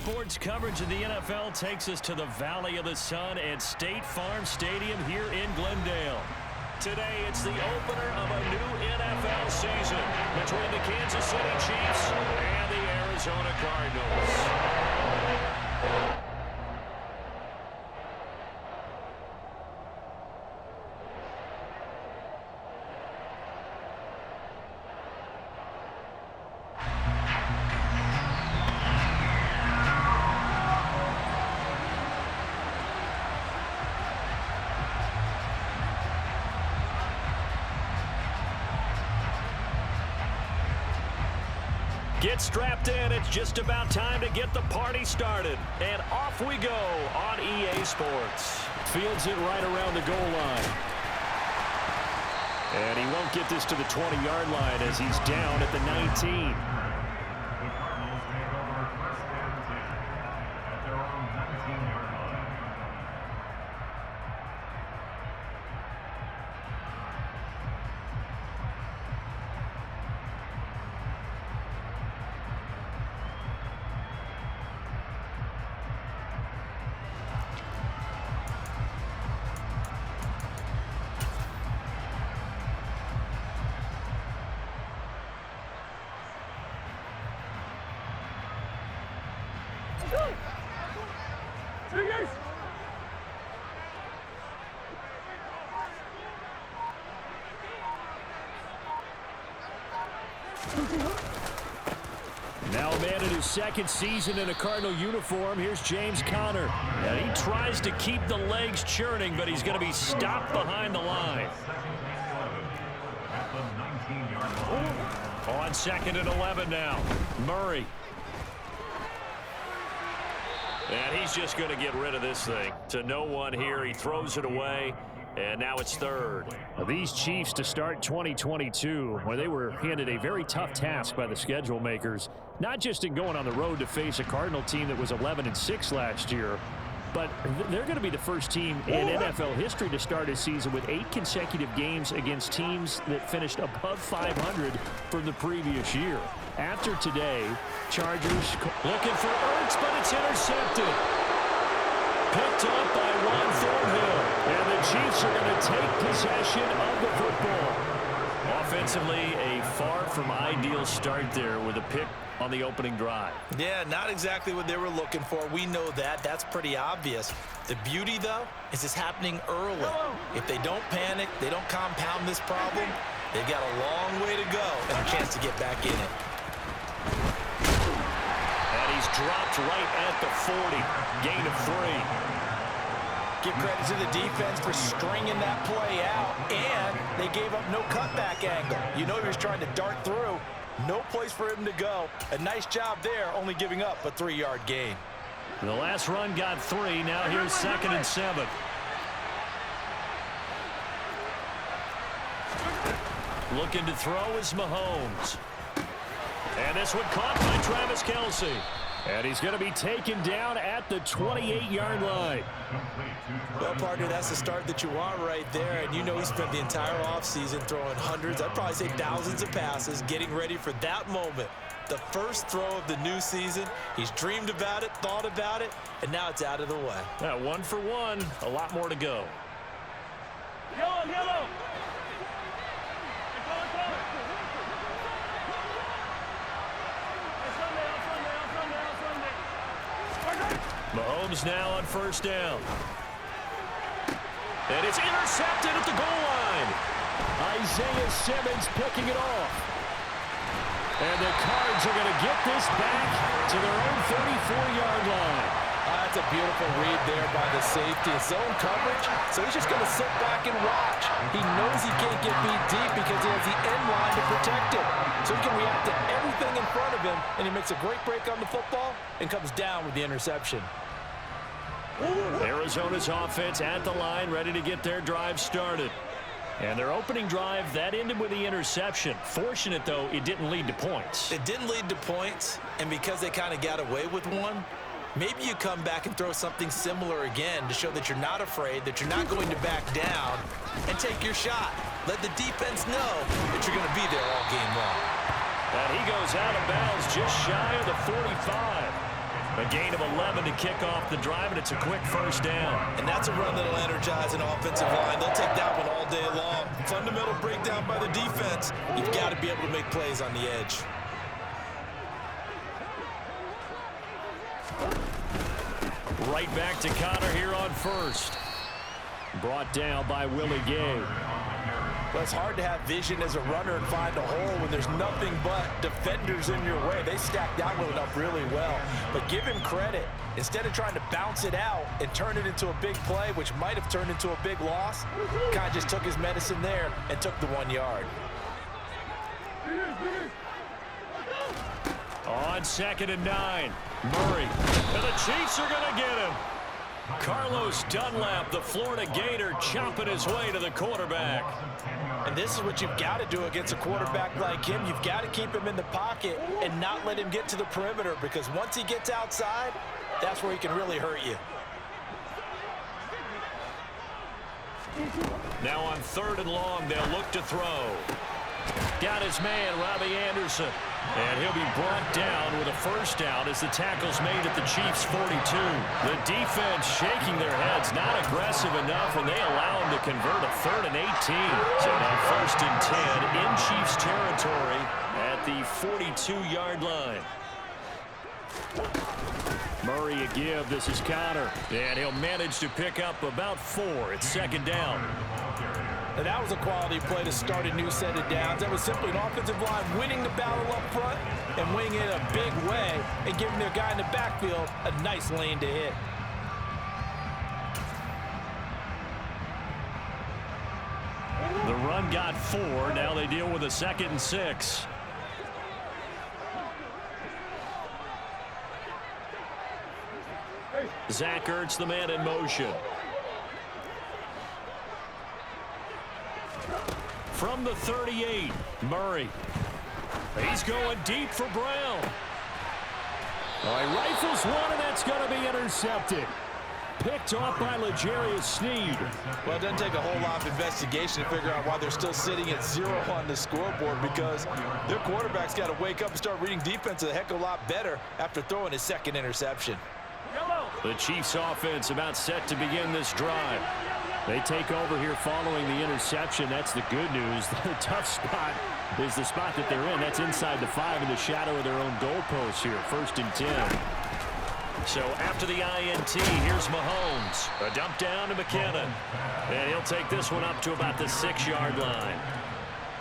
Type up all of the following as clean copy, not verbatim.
sports coverage of the NFL takes us to the Valley of the Sun at State Farm Stadium here in Glendale. Today, it's the opener of a new NFL season between the Kansas City Chiefs and the Arizona Cardinals. Get strapped in. It's just about time to get the party started. And off we go on EA Sports. Fields it right around the goal line. And he won't get this to the 20-yard line as he's down at the 19. Now a man in his second season in a Cardinal uniform. Here's James Conner. And he tries to keep the legs churning, but he's going to be stopped behind the line. On 2nd and 11 now. Murray. And he's just going to get rid of this thing. To no one here. He throws it away. And now it's 3rd. These Chiefs to start 2022, where they were handed a very tough task by the schedule makers, not just in going on the road to face a Cardinal team that was 11-6 last year, but they're going to be the first team in NFL history to start a season with 8 consecutive games against teams that finished above 500 from the previous year. After today, Chargers looking for Ertz, but it's intercepted. Picked up by Ron Thornhill. And the Chiefs are going to take possession of the football. Offensively, a far from ideal start there with a pick on the opening drive. Yeah, not exactly what they were looking for. We know that. That's pretty obvious. The beauty, though, is it's happening early. If they don't panic, they don't compound this problem, they've got a long way to go and a chance to get back in it. And he's dropped right at the 40. Gain of 3. Give credit to the defense for stringing that play out, and they gave up no cutback angle. You know he was trying to dart through. No place for him to go. A nice job there, only giving up a 3-yard gain. The last run got 3. Now here's 2nd and 7. Looking to throw is Mahomes. And this one caught by Travis Kelce. And he's going to be taken down at the 28-yard line. Well, partner, that's the start that you want right there. And you know he spent the entire offseason throwing hundreds, I'd probably say thousands of passes, getting ready for that moment. The first throw of the new season. He's dreamed about it, thought about it, and now it's out of the way. 1 for 1. A lot more to go. Yellow. Mahomes now on 1st down. And it's intercepted at the goal line. Isaiah Simmons picking it off. And the Cards are going to get this back to their own 34-yard line. That's a beautiful read there by the safety. It's zone coverage, so he's just going to sit back and watch. He knows he can't get beat deep because he has the end line to protect him. So he can react to everything in front of him, and he makes a great break on the football and comes down with the interception. Arizona's offense at the line, ready to get their drive started. And their opening drive, that ended with the interception. Fortunate, though, it didn't lead to points. It didn't lead to points, and because they kind of got away with one, maybe you come back and throw something similar again to show that you're not afraid, that you're not going to back down, and take your shot. Let the defense know that you're going to be there all game long. And he goes out of bounds just shy of the 45. A gain of 11 to kick off the drive, and it's a quick first down. And that's a run that'll energize an offensive line. They'll take that one all day long. Fundamental breakdown by the defense. You've got to be able to make plays on the edge. Right back to Connor here on first. Brought down by Willie Gay. Well, it's hard to have vision as a runner and find a hole when there's nothing but defenders in your way. They stacked that one up really well. But give him credit. Instead of trying to bounce it out and turn it into a big play, which might have turned into a big loss, kind of just took his medicine there and took the 1 yard. On 2nd and 9, Murray. And the Chiefs are going to get him. Carlos Dunlap, the Florida Gator, chopping his way to the quarterback. And this is what you've got to do against a quarterback like him. You've got to keep him in the pocket and not let him get to the perimeter, because once he gets outside, that's where he can really hurt you. Now on 3rd and long, they'll look to throw. Got his man, Robbie Anderson. And he'll be brought down with a first down as the tackle's made at the Chiefs' 42. The defense shaking their heads, not aggressive enough, and they allow him to convert a 3rd and 18. So now 1st and 10 in Chiefs territory at the 42-yard line. Murray a give. This is Connor. And he'll manage to pick up about 4. It's 2nd down. And that was a quality play to start a new set of downs. That was simply an offensive line winning the battle up front and winning it in a big way and giving their guy in the backfield a nice lane to hit. The run got 4. Now they deal with a 2nd and 6. Zach Ertz, the man in motion. From the 38, Murray. He's going deep for Brown. Oh, he rifles one, and that's going to be intercepted. Picked off by L'Jarius Sneed. Well, it doesn't take a whole lot of investigation to figure out why they're still sitting at 0 on the scoreboard, because their quarterback's got to wake up and start reading defense a heck of a lot better after throwing his 2nd interception. The Chiefs offense about set to begin this drive. They take over here following the interception. That's the good news. The tough spot is the spot that they're in. That's inside the 5 in the shadow of their own goalpost here. 1st and 10. So after the INT, here's Mahomes. A dump down to McKinnon. And he'll take this one up to about the 6-yard line.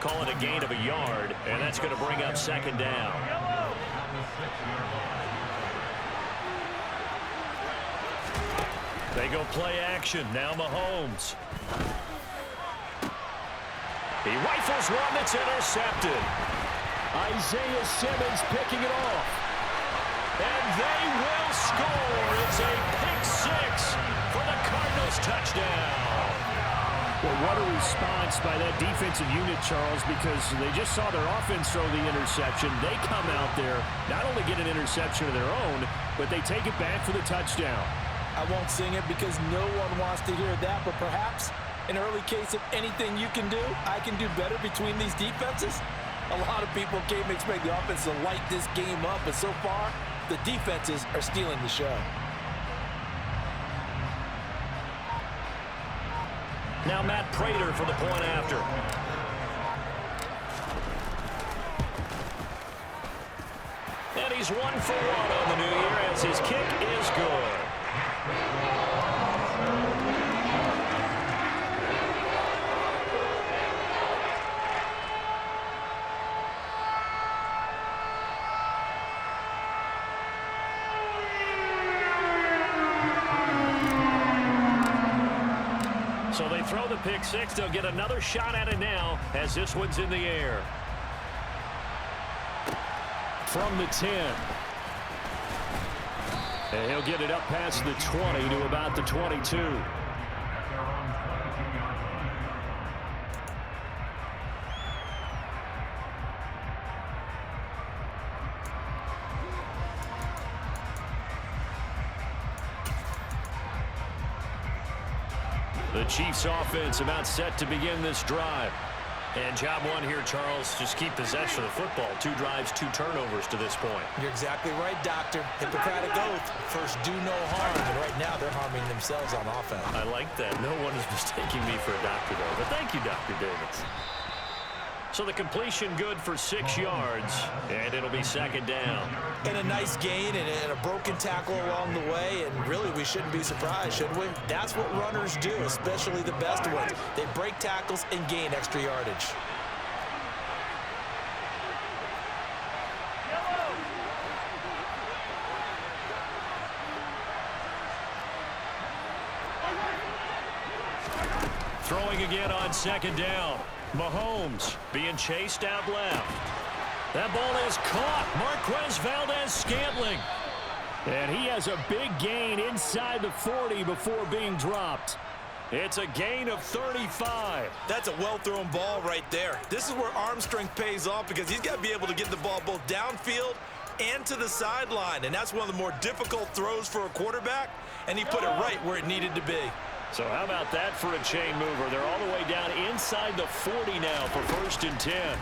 Call it a gain of a yard, and that's going to bring up 2nd down. They go play action. Now Mahomes. He rifles one that's intercepted. Isaiah Simmons picking it off. And they will score. It's a pick 6 for the Cardinals touchdown. Well, what a response by that defensive unit, Charles, because they just saw their offense throw the interception. They come out there, not only get an interception of their own, but they take it back for the touchdown. I won't sing it because no one wants to hear that, but perhaps an early case of anything you can do, I can do better between these defenses. A lot of people came to expect the offense to light this game up, but so far, the defenses are stealing the show. Now Matt Prater for the point after. And he's 1 for 1 on the new year as his kick is good. So they throw the pick 6. They'll get another shot at it now as this one's in the air. From the 10. And he'll get it up past the 20 to about the 22. The Chiefs offense about set to begin this drive. And job one here, Charles, just keep possession of the football. 2 drives, 2 turnovers to this point. You're exactly right, Doctor. Hippocratic oath. First, do no harm. And right now, they're harming themselves on offense. I like that. No one is mistaking me for a doctor, though. But thank you, Dr. Davis. So the completion good for 6 yards, and it'll be 2nd down. And a nice gain and a broken tackle along the way, and really we shouldn't be surprised, should we? That's what runners do, especially the best ones. They break tackles and gain extra yardage. Throwing again on 2nd down. Mahomes being chased out left. That ball is caught. Marquez Valdez-Scantling. And he has a big gain inside the 40 before being dropped. It's a gain of 35. That's a well-thrown ball right there. This is where arm strength pays off because he's got to be able to get the ball both downfield and to the sideline. And that's one of the more difficult throws for a quarterback. And he put it right where it needed to be. So how about that for a chain mover? They're all the way down inside the 40 now for 1st and 10.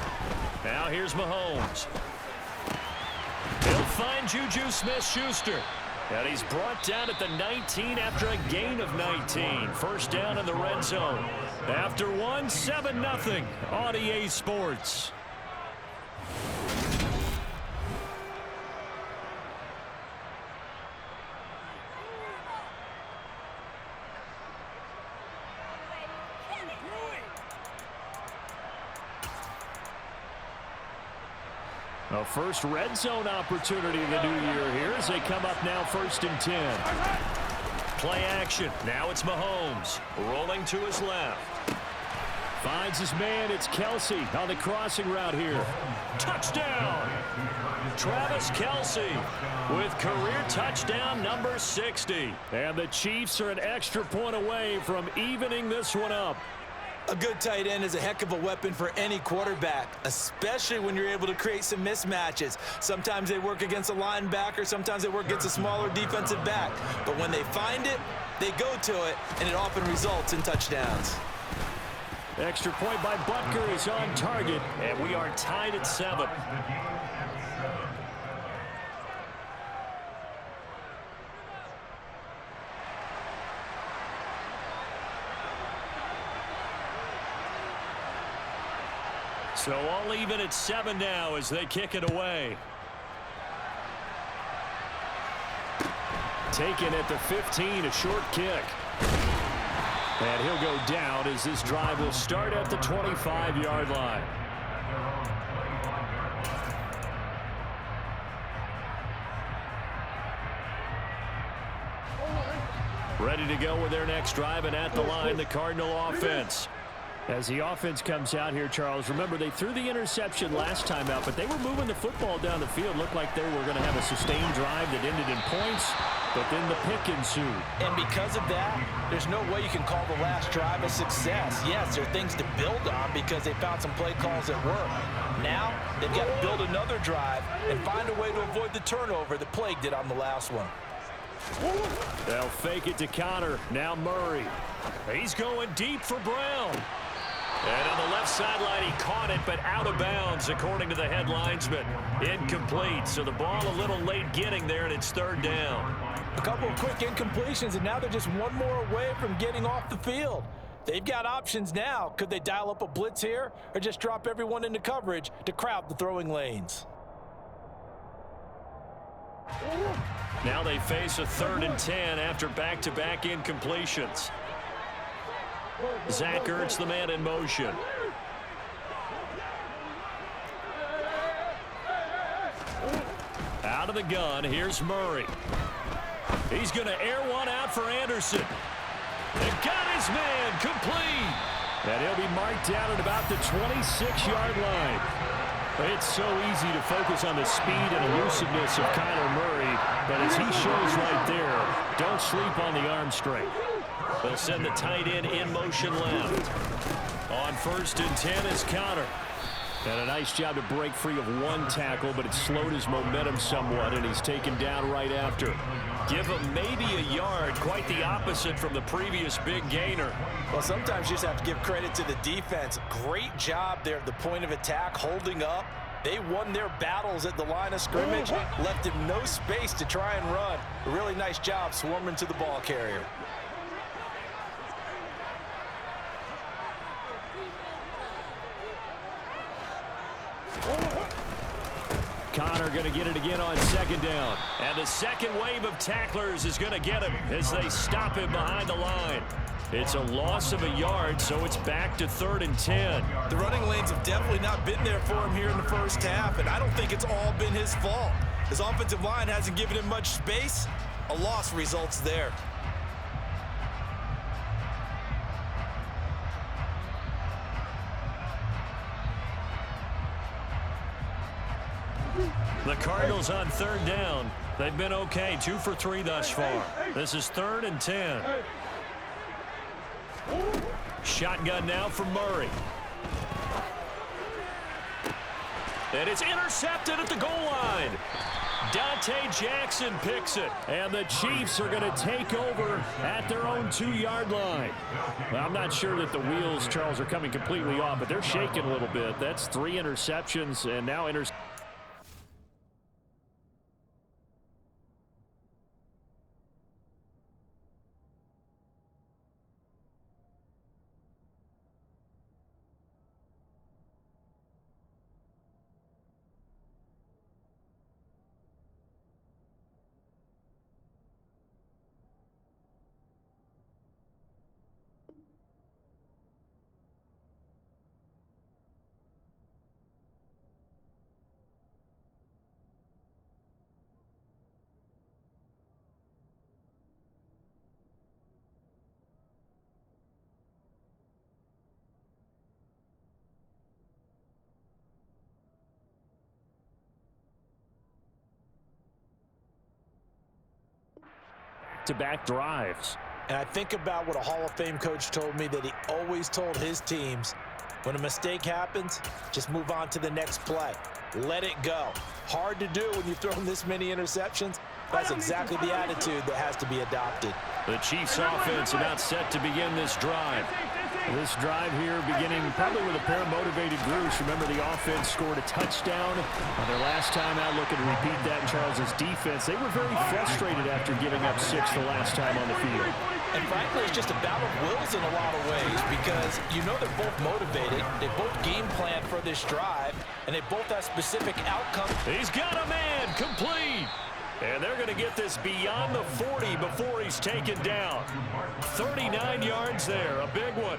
Now here's Mahomes. He'll find Juju Smith-Schuster. And he's brought down at the 19 after a gain of 19. 1st down in the red zone. After 1, 7-0 on EA Sports. A first red zone opportunity of the new year here as they come up now 1st and 10. Play action. Now it's Mahomes rolling to his left. Finds his man. It's Kelsey on the crossing route here. Touchdown! Travis Kelsey with career touchdown number 60. And the Chiefs are an extra point away from evening this one up. A good tight end is a heck of a weapon for any quarterback, especially when you're able to create some mismatches. Sometimes they work against a linebacker, sometimes they work against a smaller defensive back. But when they find it, they go to it, and it often results in touchdowns. Extra point by Butker is on target, and we are tied at 7. So all even at 7 now as they kick it away. Taken at the 15, a short kick. And he'll go down as this drive will start at the 25-yard line. Ready to go with their next drive, and at the line, the Cardinal offense. As the offense comes out here, Charles, remember they threw the interception last time out, but they were moving the football down the field. Looked like they were going to have a sustained drive that ended in points, but then the pick ensued. And because of that, there's no way you can call the last drive a success. Yes, there are things to build on because they found some play calls that work. Now, they've got to build another drive and find a way to avoid the turnover that plagued it on the last one. They'll fake it to Connor. Now Murray. He's going deep for Brown. And on the left sideline, he caught it, but out of bounds, according to the head linesman. Incomplete, so the ball a little late getting there, and it's 3rd down. A couple of quick incompletions, and now they're just one more away from getting off the field. They've got options now. Could they dial up a blitz here or just drop everyone into coverage to crowd the throwing lanes? Now they face a 3rd and 10 after back-to-back incompletions. Zach Ertz, the man in motion. Out of the gun, here's Murray. He's going to air one out for Anderson. And got his man complete. And he'll be marked down at about the 26-yard line. It's so easy to focus on the speed and elusiveness of Kyler Murray, but as he shows right there, don't sleep on the arm strength. They'll send the tight end in motion left. On 1st and 10 is Connor. And a nice job to break free of one tackle, but it slowed his momentum somewhat, and he's taken down right after. Give him maybe a yard, quite the opposite from the previous big gainer. Well, sometimes you just have to give credit to the defense. Great job there at the point of attack, holding up. They won their battles at the line of scrimmage, left him no space to try and run. A really nice job swarming to the ball carrier. Connor going to get it again on second down. And the second wave of tacklers is going to get him as they stop him behind the line. It's a loss of a yard, so it's back to 3rd and 10. The running lanes have definitely not been there for him here in the first half, and I don't think it's all been his fault. His offensive line hasn't given him much space. A loss results there. The Cardinals on 3rd down. They've been okay, 2 for 3 thus far. This is 3rd and 10. Shotgun now for Murray. And it's intercepted at the goal line. Dante Jackson picks it. And the Chiefs are going to take over at their own 2-yard line. Well, I'm not sure that the wheels, Charles, are coming completely off, but they're shaking a little bit. That's 3 interceptions and now back-to-back drives. And I think about what a Hall of Fame coach told me, that he always told his teams, when a mistake happens, just move on to the next play. Let it go. Hard to do when you've thrown this many interceptions. That's exactly the attitude that has to be adopted. The Chiefs offense about set to begin this drive. This drive here beginning probably with a pair of motivated groups. Remember, the offense scored a touchdown on their last time out. Looking to repeat that in Charles's defense. They were very frustrated after giving up 6 the last time on the field. And frankly, it's just a battle of wills in a lot of ways, because you know they're both motivated. They both game plan for this drive, and they both have specific outcomes. He's got a man complete. And they're going to get this beyond the 40 before he's taken down. 39 yards there, a big one.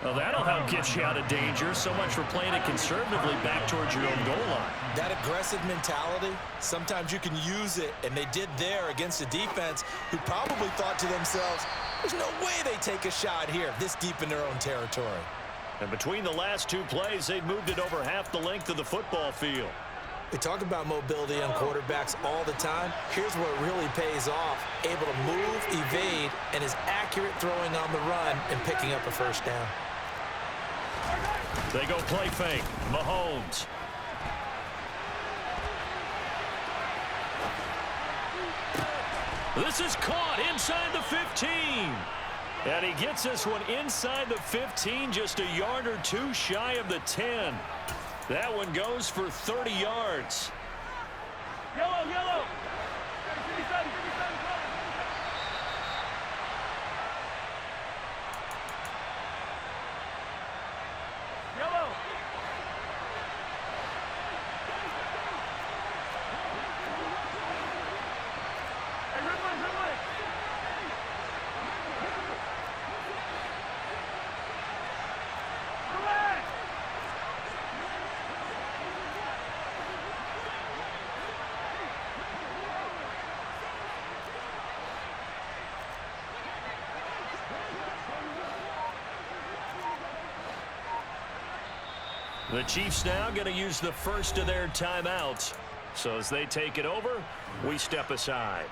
Well, that'll help get you out of danger. So much for playing it conservatively back towards your own goal line. That aggressive mentality, sometimes you can use it, and they did there against a defense who probably thought to themselves, there's no way they take a shot here this deep in their own territory. And between the last 2 plays, they've moved it over half the length of the football field. We talk about mobility on quarterbacks all the time. Here's where it really pays off. Able to move, evade, and is accurate throwing on the run and picking up a first down. They go play fake. Mahomes. This is caught inside the 15. And he gets this one inside the 15, just a yard or 2 shy of the 10. That one goes for 30 yards. Yellow, yellow. Yellow. Hey, Ridley. The Chiefs now going to use the first of their timeouts. So as they take it over, we step aside.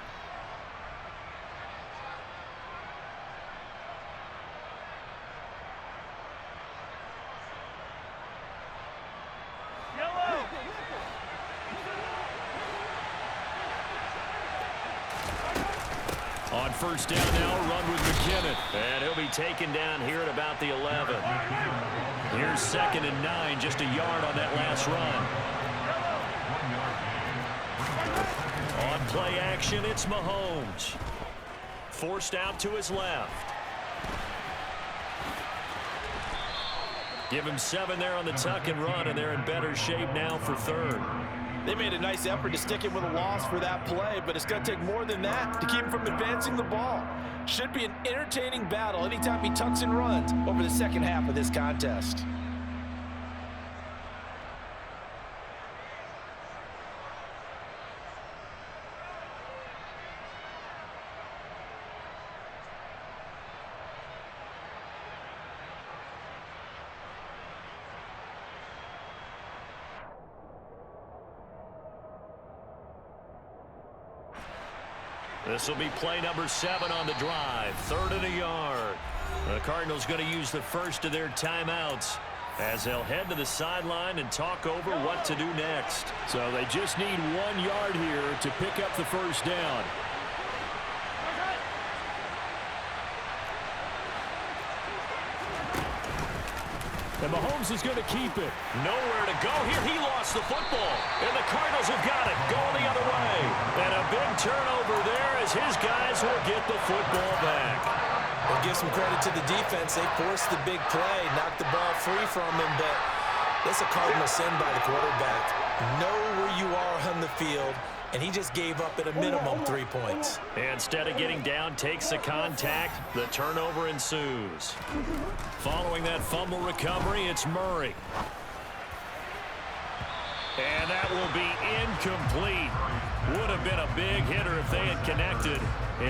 first down now, run with McKinnon. And he'll be taken down here at about the 11. Here's 2nd and 9, just a yard on that last run. On play action, it's Mahomes. Forced out to his left. Give him 7 there on the tuck and run, and they're in better shape now for 3rd. They made a nice effort to stick him with a loss for that play, but it's going to take more than that to keep him from advancing the ball. Should be an entertaining battle anytime he tucks and runs over the second half of this contest. This will be play number 7 on the drive. 3rd and a yard. The Cardinals going to use the first of their timeouts as they'll head to the sideline and talk over what to do next. So they just need 1 yard here to pick up the first down. And Mahomes is going to keep it. Nowhere to go here. He lost the football. And the Cardinals have got it. Going the other way. And a big turnover there as his guys will get the football back. We'll give some credit to the defense. They forced the big play, knocked the ball free from him, but that's a cardinal sin by the quarterback. Know where you are on the field, and he just gave up at a minimum 3 points. Instead of getting down, takes the contact. The turnover ensues. Following that fumble recovery, it's Murray. And that will be incomplete. Would have been a big hitter if they had connected.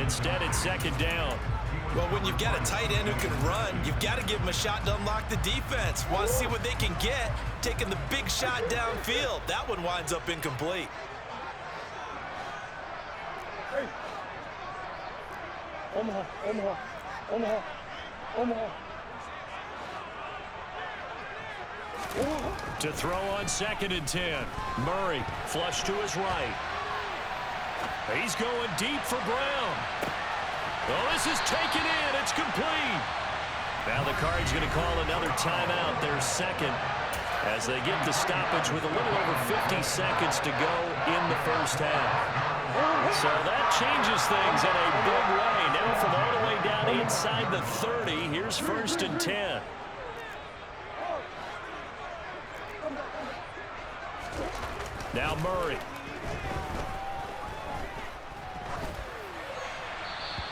Instead, it's 2nd down. Well, when you've got a tight end who can run, you've got to give him a shot to unlock the defense. Want to see what they can get, taking the big shot downfield. That one winds up incomplete. Hey. Omaha, Omaha, Omaha, Omaha. To throw on 2nd and 10. Murray flush to his right. He's going deep for Brown. Oh, this is taken in. It's complete. Now the Cards going to call another timeout, their 2nd, as they get the stoppage with a little over 50 seconds to go in the first half. So that changes things in a big way. Now from all the way down inside the 30, here's 1st and 10. Now Murray.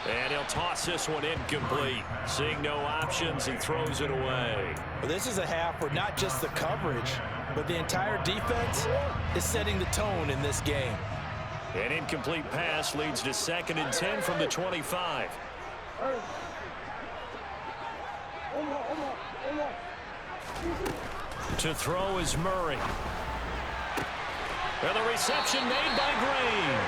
And he'll toss this one incomplete. Seeing no options, he throws it away. Well, this is a half where not just the coverage, but the entire defense is setting the tone in this game. An incomplete pass leads to 2nd and 10 from the 25. To throw is Murray. And the reception made by Green.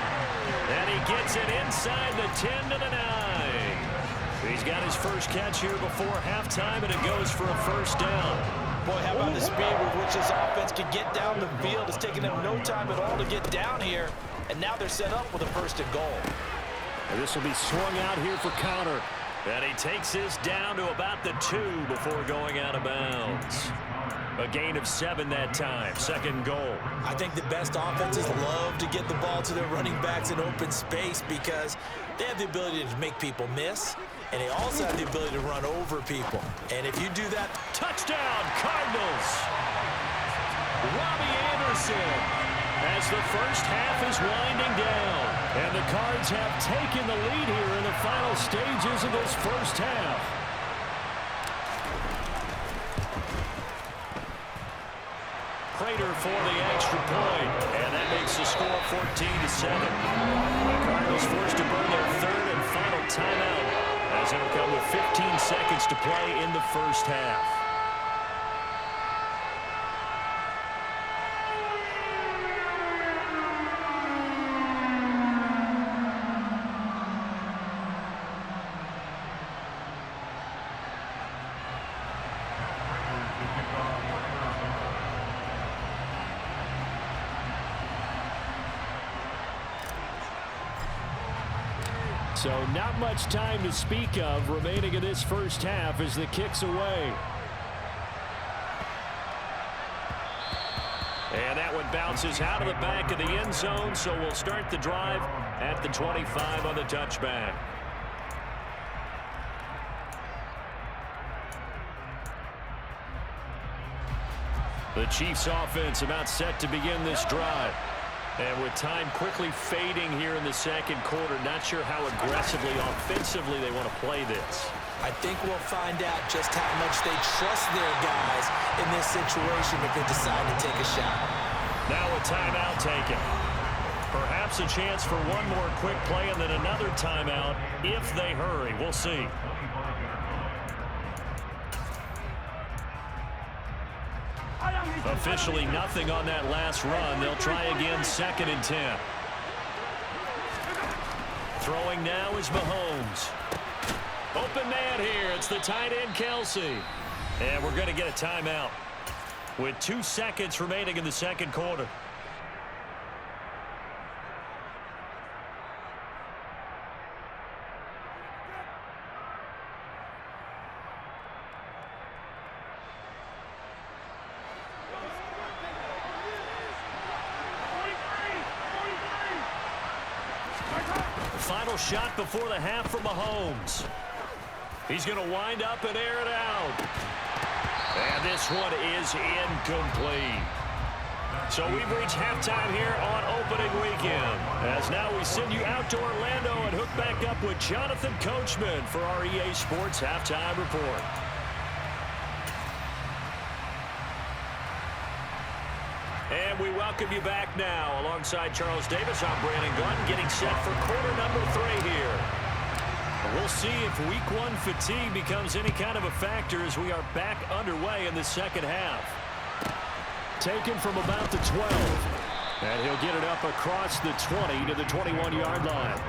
And he gets it inside the 10 to the 9. He's got his first catch here before halftime, and it goes for a first down. Boy, how about the speed with which this offense can get down the field? It's taking them no time at all to get down here. And now they're set up with a 1st and goal. And this will be swung out here for counter. And he takes this down to about the 2 before going out of bounds. A gain of 7 that time. 2nd goal. I think the best offenses love to get the ball to their running backs in open space because they have the ability to make people miss, and they also have the ability to run over people. And if you do that... Touchdown, Cardinals! Robbie Anderson as the first half is winding down. And the Cards have taken the lead here in the final stages of this first half. Prater for the extra point, and that makes the score 14-7. The Cardinals forced to burn their 3rd and final timeout as it'll come with 15 seconds to play in the first half. So not much time to speak of remaining in this first half as the kick's away. And that one bounces out of the back of the end zone, so we'll start the drive at the 25 on the touchback. The Chiefs offense about set to begin this drive. And with time quickly fading here in the second quarter, not sure how aggressively, offensively they want to play this. I think we'll find out just how much they trust their guys in this situation if they decide to take a shot. Now a timeout taken. Perhaps a chance for one more quick play and then another timeout if they hurry. We'll see. Officially nothing on that last run. They'll try again, 2nd and 10. Throwing now is Mahomes. Open man here. It's the tight end, Kelsey. And we're going to get a timeout with 2 seconds remaining in the second quarter. Final shot before the half from Mahomes. He's going to wind up and air it out. And this one is incomplete. So we've reached halftime here on opening weekend. As now we send you out to Orlando and hook back up with Jonathan Coachman for our EA Sports Halftime Report. And we welcome you back now. Alongside Charles Davis, I'm Brandon Glenn, getting set for quarter number 3 here. We'll see if week 1 fatigue becomes any kind of a factor as we are back underway in the second half. Taken from about the 12. And he'll get it up across the 20 to the 21-yard line.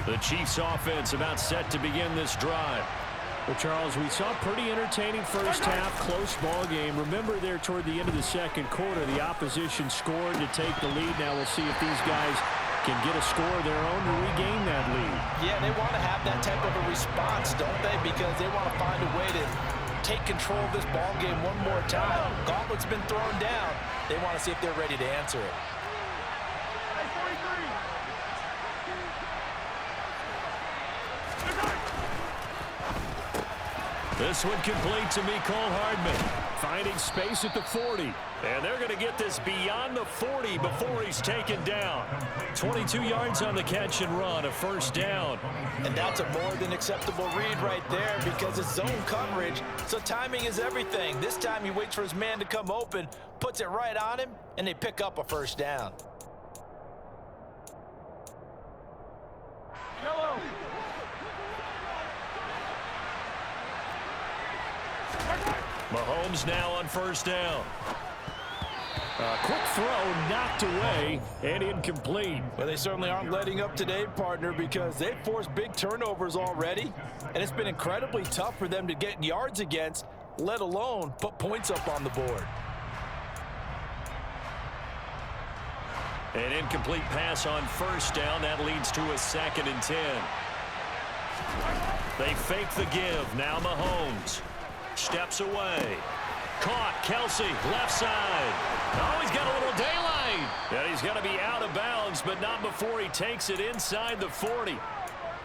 The Chiefs offense about set to begin this drive. Well, Charles, we saw a pretty entertaining first half, close ball game. Remember there toward the end of the second quarter, the opposition scored to take the lead. Now we'll see if these guys can get a score of their own to regain that lead. Yeah, they want to have that type of a response, don't they? Because they want to find a way to take control of this ball game one more time. Gauntlet's been thrown down. They want to see if they're ready to answer it. This one complete to Mecole Hardman. Finding space at the 40. And they're going to get this beyond the 40 before he's taken down. 22 yards on the catch and run, a first down. And that's a more than acceptable read right there because it's zone coverage, so timing is everything. This time he waits for his man to come open, puts it right on him, and they pick up a first down. Yellow. Mahomes now on first down. A quick throw knocked away and incomplete. Well, they certainly aren't letting up today, partner, because they've forced big turnovers already, and it's been incredibly tough for them to get yards against, let alone put points up on the board. An incomplete pass on first down. That leads to a 2nd and 10. They fake the give. Now Mahomes steps away. Caught. Kelsey, left side. Oh, he's got a little daylight. And he's going to be out of bounds, but not before he takes it inside the 40.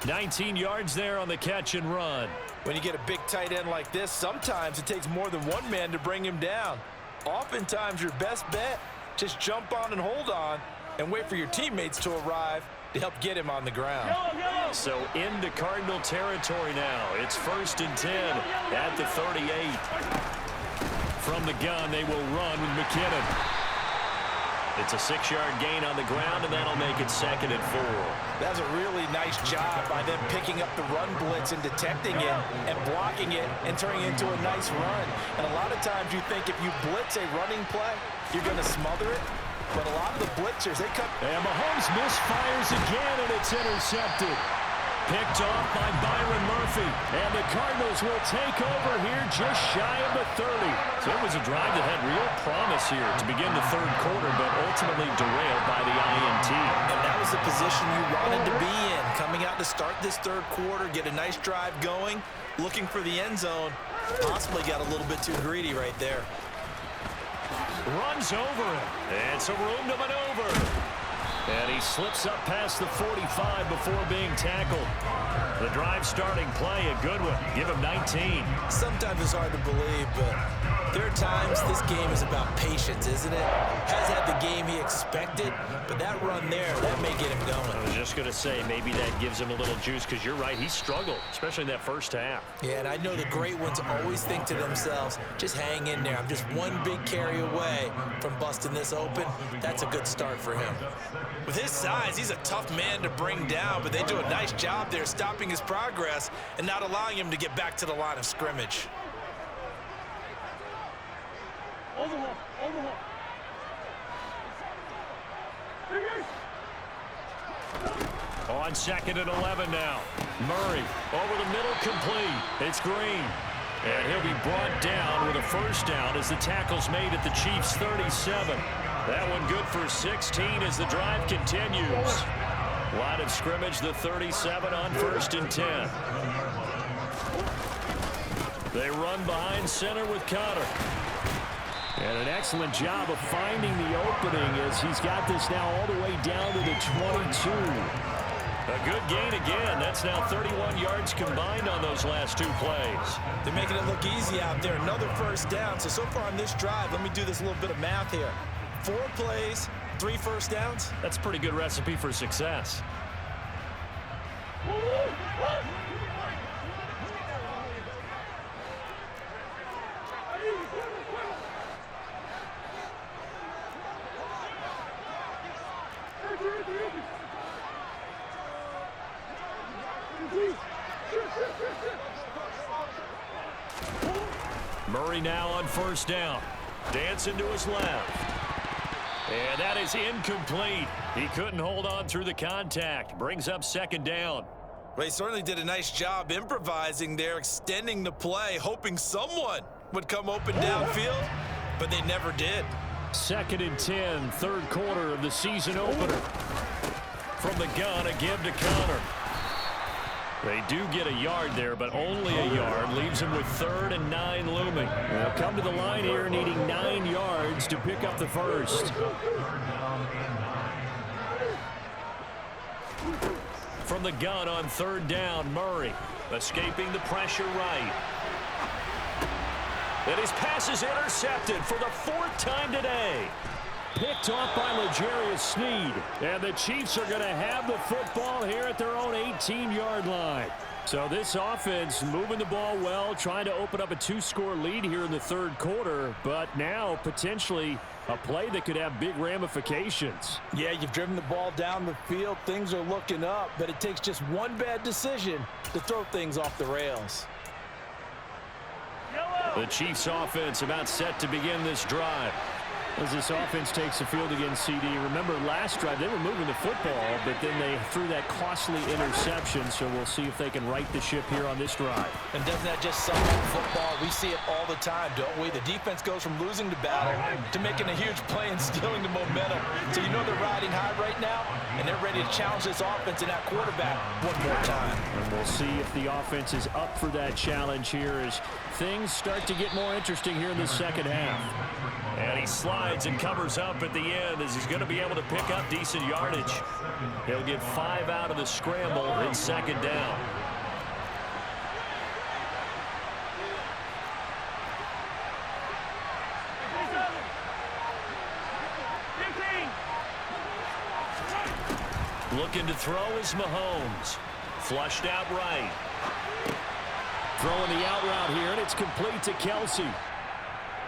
19 yards there on the catch and run. When you get a big tight end like this, sometimes it takes more than one man to bring him down. Oftentimes, your best bet, just jump on and hold on and wait for your teammates to arrive to help get him on the ground. So into Cardinal territory now. It's 1st and 10 at the 38. From the gun, they will run with McKinnon. It's a 6-yard gain on the ground, and that'll make it 2nd and 4. That's a really nice job by them picking up the run blitz and detecting it and blocking it and turning it into a nice run. And a lot of times you think if you blitz a running play, you're going to smother it. But a lot of the blitzers, they come. And Mahomes misfires again, and it's intercepted. Picked off by Byron Murphy. And the Cardinals will take over here just shy of the 30. So it was a drive that had real promise here to begin the third quarter, but ultimately derailed by the INT. And that was the position you wanted to be in. Coming out to start this third quarter, get a nice drive going, looking for the end zone. Possibly got a little bit too greedy right there. Runs over him. And some room to maneuver. And he slips up past the 45 before being tackled. The drive starting play, a good one. Give him 19. Sometimes it's hard to believe, but there are times this game is about patience, isn't it? Has had the game he expected, but that run there, that may get him going. I was just going to say, maybe that gives him a little juice, because you're right, he struggled, especially in that first half. Yeah, and I know the great ones always think to themselves, just hang in there. I'm just one big carry away from busting this open. That's a good start for him. With his size, he's a tough man to bring down, but they do a nice job there stopping his progress and not allowing him to get back to the line of scrimmage. Overhaul. On 2nd and 11 now. Murray over the middle, complete. It's Green. And he'll be brought down with a first down as the tackle's made at the Chiefs' 37. That one good for 16 as the drive continues. Line of scrimmage, the 37 on 1st and 10. They run behind center with Connor. And an excellent job of finding the opening as he's got this now all the way down to the 22. A good gain again. That's now 31 yards combined on those last two plays. They're making it look easy out there. Another first down. So far on this drive, let me do this little bit of math here. 4 plays, 3 first downs. That's a pretty good recipe for success. Murray now on first down. Dancing to his left. And that is incomplete. He couldn't hold on through the contact. Brings up 2nd down. They certainly did a nice job improvising there, extending the play, hoping someone would come open downfield, but they never did. 2nd and 10, third quarter of the season opener. From the gun, a give to Connor. They do get a yard there, but only a yard. Leaves him with 3rd and 9 looming. They'll come to the line here needing 9 yards to pick up the first. From the gun on 3rd down, Murray. Escaping the pressure right. And his pass is intercepted for the 4th time today. Picked off by L'Jarius Sneed. And the Chiefs are going to have the football here at their own 18-yard line. So this offense moving the ball well, trying to open up a 2-score lead here in the third quarter, but now potentially a play that could have big ramifications. Yeah, you've driven the ball down the field. Things are looking up, but it takes just one bad decision to throw things off the rails. The Chiefs offense about set to begin this drive. As this offense takes the field against CD. Remember last drive they were moving the football, but then they threw that costly interception, so we'll see if they can right the ship here on this drive. And doesn't that just sum up football? We see it all the time, don't we? The defense goes from losing the battle to making a huge play and stealing the momentum. So you know they're riding high right now, and they're ready to challenge this offense and that quarterback one more time. And we'll see if the offense is up for that challenge here as things start to get more interesting here in the second half. And he slides and covers up at the end as he's going to be able to pick up decent yardage. He'll get 5 out of the scramble in 2nd down. Looking to throw is Mahomes. Flushed out right. Throwing the out route here, and it's complete to Kelsey.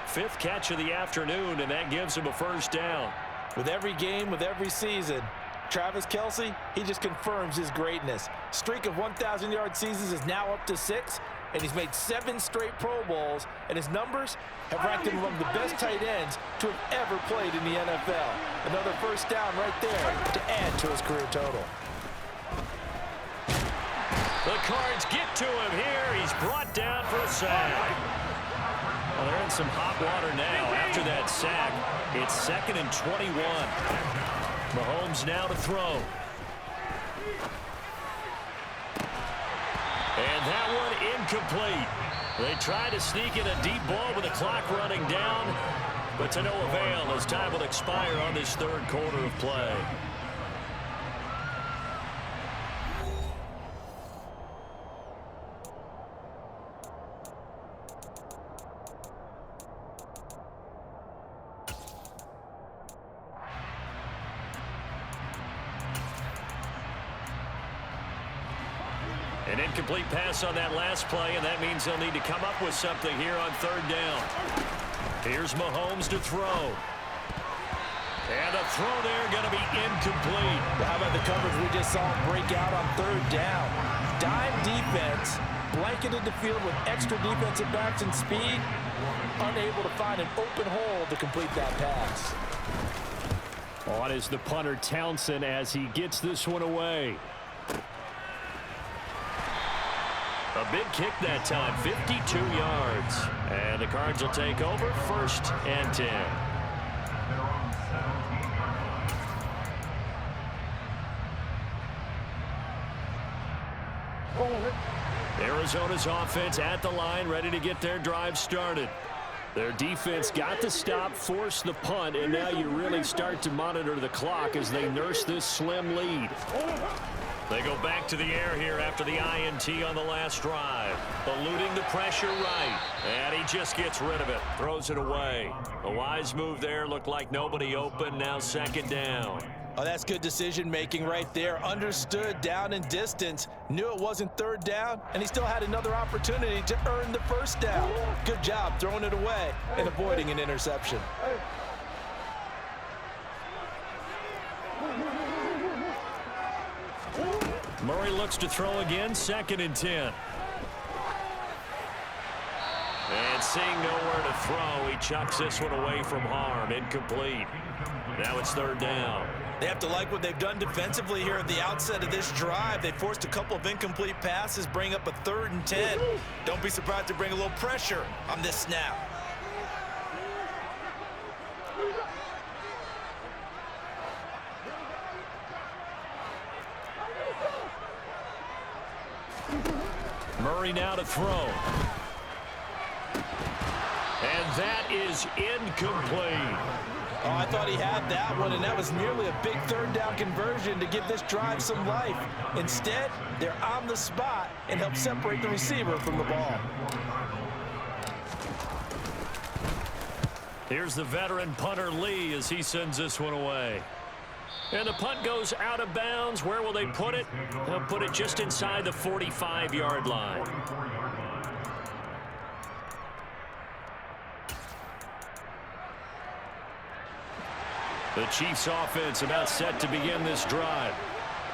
5th catch of the afternoon, and that gives him a first down. With every game, with every season, Travis Kelce, he just confirms his greatness. Streak of 1,000-yard seasons is now up to 6, and he's made 7 straight Pro Bowls, and his numbers have ranked him among the best tight ends to have ever played in the NFL. Another first down right there to add to his career total. The Cards get to him here. He's brought down for a sack. Well, they're in some hot water now. After that sack, it's 2nd and 21. Mahomes now to throw. And that one incomplete. They try to sneak in a deep ball with the clock running down, but to no avail as time will expire on this 3rd quarter of play. An incomplete pass on that last play, and that means they'll need to come up with something here on 3rd down. Here's Mahomes to throw. And the throw there going to be incomplete. How about the coverage we just saw him break out on 3rd down? Dime defense, blanketed the field with extra defensive backs and speed, unable to find an open hole to complete that pass. On is the punter Townsend as he gets this one away. A big kick that time, 52 yards. And the Cards will take over 1st and 10. Arizona's offense at the line, ready to get their drive started. Their defense got the stop, forced the punt, and now you really start to monitor the clock as they nurse this slim lead. They go back to the air here after the INT on the last drive. Eluding the pressure right. And he just gets rid of it. Throws it away. A wise move there. Looked like nobody open. Now 2nd down. Oh, that's good decision-making right there. Understood down and distance. Knew it wasn't 3rd down, and he still had another opportunity to earn the 1st down. Good job throwing it away and avoiding an interception. Murray looks to throw again, 2nd and 10. And seeing nowhere to throw, he chucks this one away from harm. Incomplete. Now it's 3rd down. They have to like what they've done defensively here at the outset of this drive. They forced a couple of incomplete passes, bring up a 3rd and 10. Don't be surprised to bring a little pressure on this snap. Murray now to throw. And that is incomplete. Oh, I thought he had that one, and that was nearly a big 3rd down conversion to give this drive some life. Instead, they're on the spot and help separate the receiver from the ball. Here's the veteran punter Lee as he sends this one away. And the punt goes out of bounds. Where will they put it? They'll put it just inside the 45-yard line. The Chiefs offense about set to begin this drive.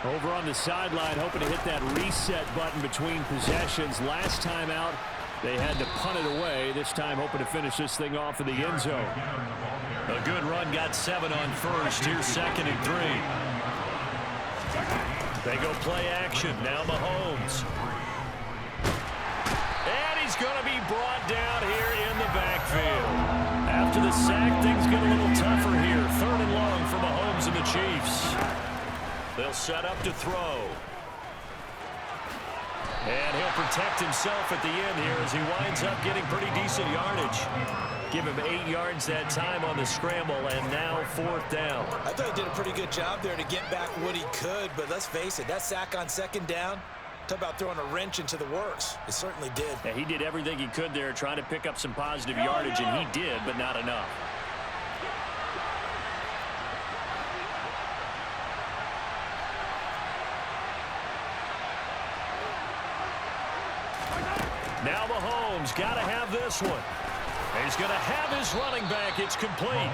Over on the sideline, hoping to hit that reset button between possessions. Last time out, they had to punt it away. This time hoping to finish this thing off in the end zone. A good run, got 7 on 1st. Here's 2nd and 3. They go play action. Now Mahomes. And he's going to be brought down here in the backfield. After the sack, things get a little tougher here. 3rd and long for Mahomes and the Chiefs. They'll set up to throw. And he'll protect himself at the end here as he winds up getting pretty decent yardage. Give him 8 yards that time on the scramble, and now 4th down. I thought he did a pretty good job there to get back what he could, but let's face it, that sack on 2nd down, talk about throwing a wrench into the works. It certainly did. Yeah, he did everything he could there trying to pick up some positive yardage, and he did, but not enough. Now Mahomes got to have this one. He's going to have his running back. It's complete.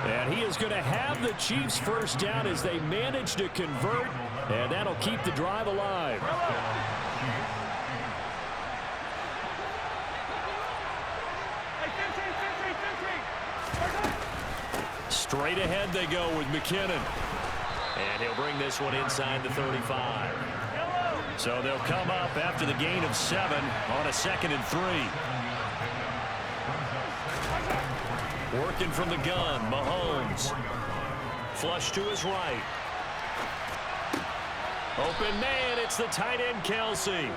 And he is going to have the Chiefs 1st down as they manage to convert, and that'll keep the drive alive. Straight ahead they go with McKinnon. And he'll bring this one inside the 35. So they'll come up after the gain of 7 on a 2nd and 3. Working from the gun, Mahomes. Flush to his right. Open man, it's the tight end, Kelsey.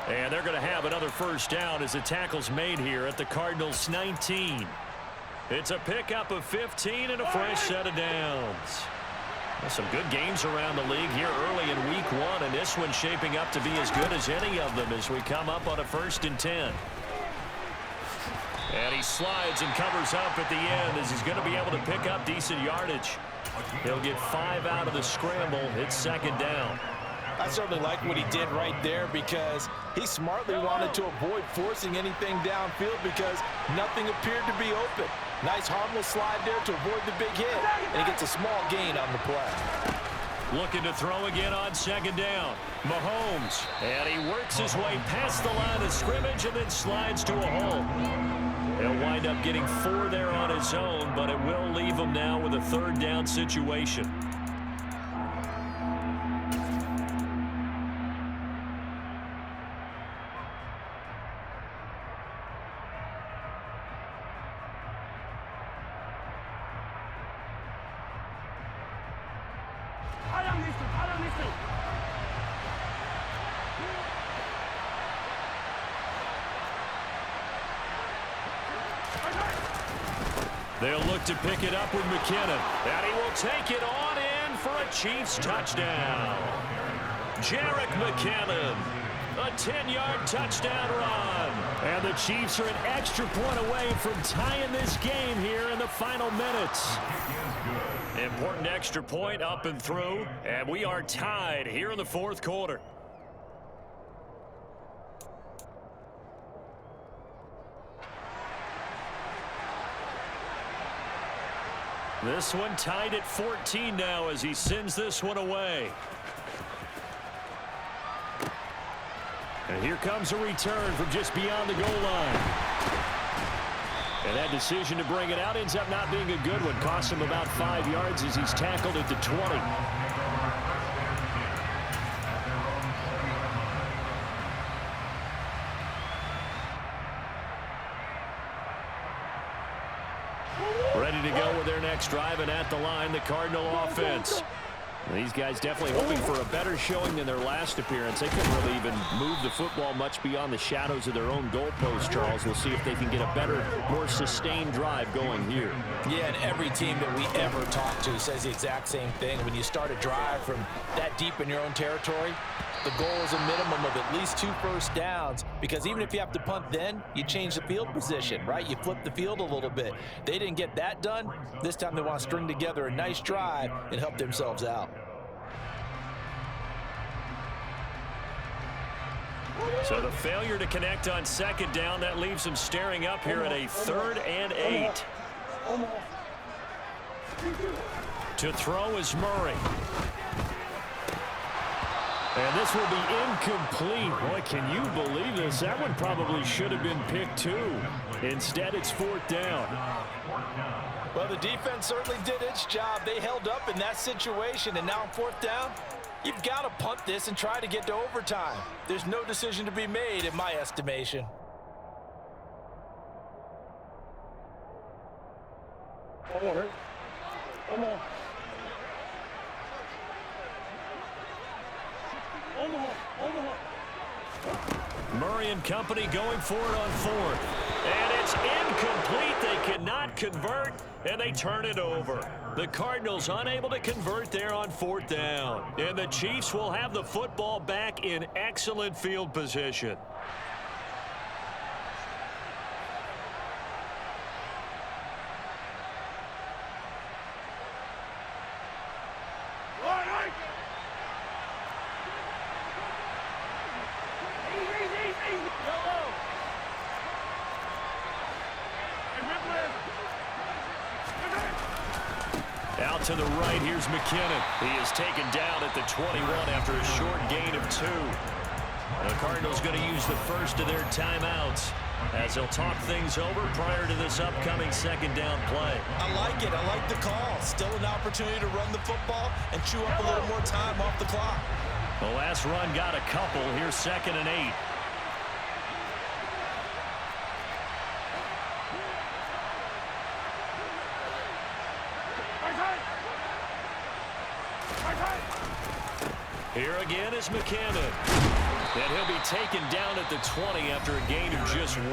And they're going to have another first down as the tackle's made here at the Cardinals' 19. It's a pickup of 15 and a fresh set of downs. Well, some good games around the league here early in week 1, and this one's shaping up to be as good as any of them as we come up on a 1st and 10. And he slides and covers up at the end as he's going to be able to pick up decent yardage. He'll get 5 out of the scramble. It's 2nd down. I certainly like what he did right there because he smartly wanted to avoid forcing anything downfield because nothing appeared to be open. Nice harmless slide there to avoid the big hit, and he gets a small gain on the play. Looking to throw again on 2nd down. Mahomes, and he works his way past the line of scrimmage and then slides to a hole. He'll wind up getting 4 there on his own, but it will leave him now with a 3rd down situation. They'll look to pick it up with McKinnon. And he will take it on in for a Chiefs touchdown. Jerick McKinnon, a 10-yard touchdown run. And the Chiefs are an extra point away from tying this game here in the final minutes. Important extra point up and through. And we are tied here in the 4th quarter. This one tied at 14 now as he sends this one away. And here comes a return from just beyond the goal line. And that decision to bring it out ends up not being a good one. Costs him about 5 yards as he's tackled at the 20. Ready to go with their next drive, and at the line, the Cardinal offense. These guys definitely hoping for a better showing than their last appearance. They couldn't really even move the football much beyond the shadows of their own goalpost, Charles. We'll see if they can get a better, more sustained drive going here. Yeah, and every team that we ever talk to says the exact same thing. When you start a drive from that deep in your own territory, the goal is a minimum of at least 2 first downs, because even if you have to punt then, you change the field position, right? You flip the field a little bit. They didn't get that done. This time they want to string together a nice drive and help themselves out. So the failure to connect on 2nd down, that leaves them staring up here at a 3rd and 8. To throw is Murray. And this will be incomplete. Boy, can you believe this? That one probably should have been picked too. Instead, it's 4th down. Well, the defense certainly did its job. They held up in that situation, and now on 4th down, you've got to punt this and try to get to overtime. There's no decision to be made in my estimation. Come on. Murray and company going for it on 4th. And it's incomplete. They cannot convert, and they turn it over. The Cardinals unable to convert there on 4th down. And the Chiefs will have the football back in excellent field position. Out to the right, here's McKinnon. He is taken down at the 21 after a short gain of 2. The Cardinals going to use the first of their timeouts as they'll talk things over prior to this upcoming 2nd down play. I like it. I like the call. Still an opportunity to run the football and chew up a little more time off the clock. The last run got a couple. Here's 2nd and 8. Here again is McCannon. And he'll be taken down at the 20 after a gain of just 1.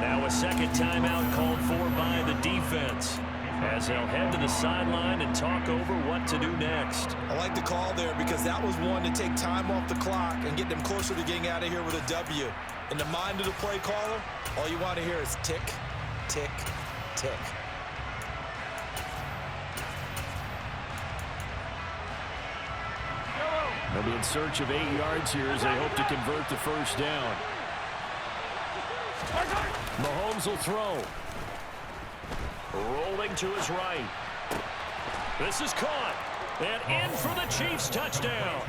Now a second timeout called for by the defense, as they'll head to the sideline and talk over what to do next. I like the call there because that was one to take time off the clock and get them closer to getting out of here with a W. In the mind of the play caller, all you want to hear is tick, tick, tick. They'll be in search of 8 yards here as they hope to convert the first down. Mahomes will throw. Rolling to his right. This is caught. And in for the Chiefs touchdown.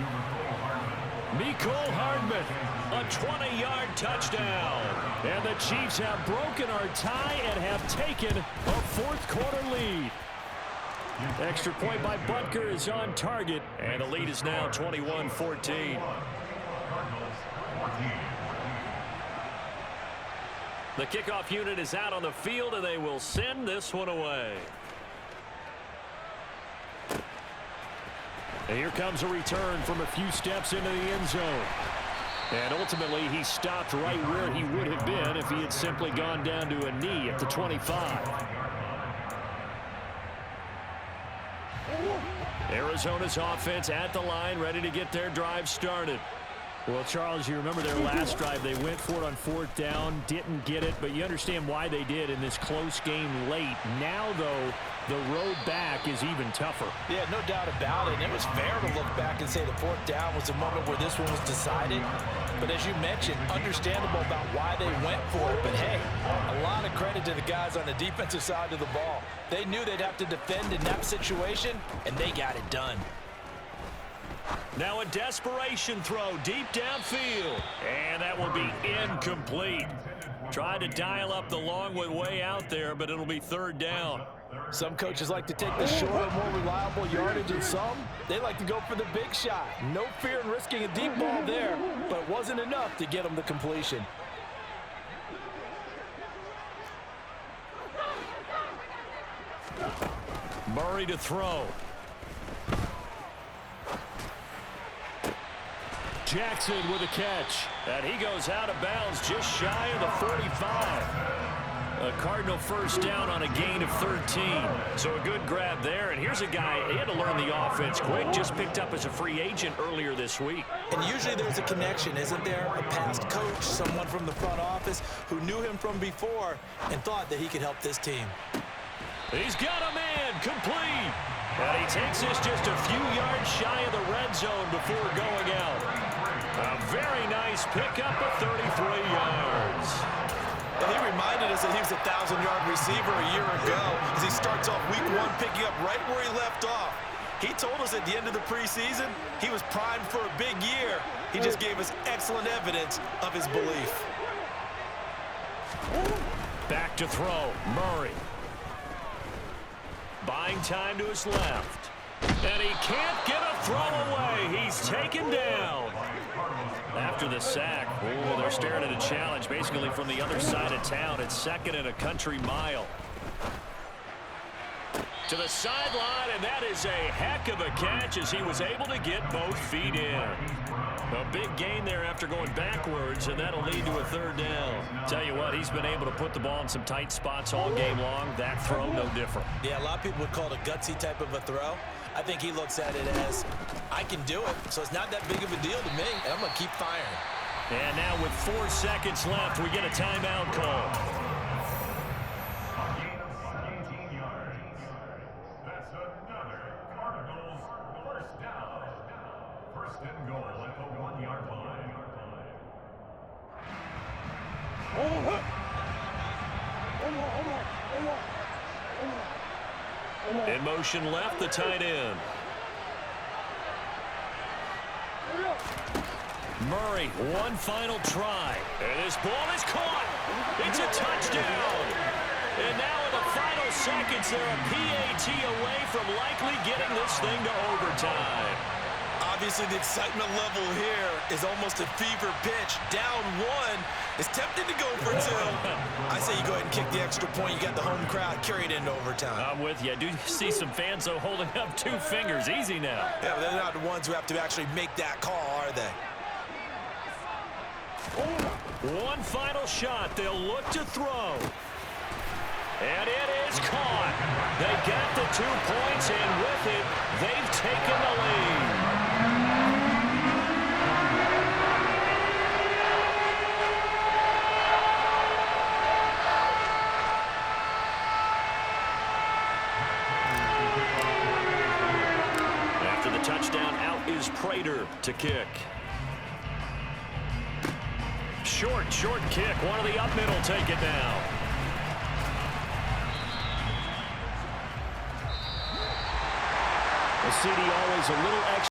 Mecole Hardman, a 20-yard touchdown. And the Chiefs have broken our tie and have taken a fourth-quarter lead. Extra point by Butker is on target. And the lead is now 21-14. The kickoff unit is out on the field, and they will send this one away. And here comes a return from a few steps into the end zone. And ultimately, he stopped right where he would have been if he had simply gone down to a knee at the 25. Arizona's offense at the line, ready to get their drive started. Well, Charles, you remember their last drive. They went for it on 4th down, didn't get it, but you understand why they did in this close game late. Now, though, the road back is even tougher. Yeah, no doubt about it. And it was fair to look back and say the 4th down was the moment where this one was decided. But as you mentioned, understandable about why they went for it. But, hey, a lot of credit to the guys on the defensive side of the ball. They knew they'd have to defend in that situation, and they got it done. Now a desperation throw deep downfield. And that will be incomplete. Tried to dial up the long way out there, but it'll be 3rd down. Some coaches like to take the shorter, more reliable yardage, and some, they like to go for the big shot. No fear in risking a deep ball there, but it wasn't enough to get them the completion. Murray to throw. Jackson with a catch. And he goes out of bounds just shy of the 45. A Cardinal first down on a gain of 13. So a good grab there. And here's a guy, he had to learn the offense quick. Just picked up as a free agent earlier this week. And usually there's a connection, isn't there? A past coach, someone from the front office who knew him from before and thought that he could help this team. He's got a man, complete. And he takes this just a few yards shy of the red zone before going out. A very nice pickup of 33 yards. Well, he reminded us that he was a 1,000-yard receiver a year ago as he starts off week 1 picking up right where he left off. He told us at the end of the preseason he was primed for a big year. He just gave us excellent evidence of his belief. Back to throw, Murray. Buying time to his left. And he can't get a throw away. He's taken down. After the sack, they're staring at a challenge basically from the other side of town. It's 2nd and a country mile. To the sideline, and that is a heck of a catch as he was able to get both feet in. A big gain there after going backwards, and that'll lead to a 3rd down. Tell you what, he's been able to put the ball in some tight spots all game long. That throw, no different. Yeah, a lot of people would call it a gutsy type of a throw. I think he looks at it as, I can do it, so it's not that big of a deal to me, and I'm going to keep firing. And now with 4 seconds left, we get a timeout call. That's another Cardinals first down. First and goal at the 1-yard line. In motion left, the tight end. Murray, one final try. And this ball is caught. It's a touchdown. And now in the final seconds, they're a PAT away from likely getting this thing to overtime. I'll Obviously, the excitement level here is almost a fever pitch. Down one. It's tempting to go for two. I say you go ahead and kick the extra point. You got the home crowd. Carry it into overtime. I'm with you. I do see some fans, though, holding up 2 fingers. Easy now. Yeah, but they're not the ones who have to actually make that call, are they? One final shot. They'll look to throw. And it is caught. They got the 2 points, and with it, they've taken the lead. After the touchdown, out is Prater to kick. Short kick. One of the up middle take it now. The CD always a little extra.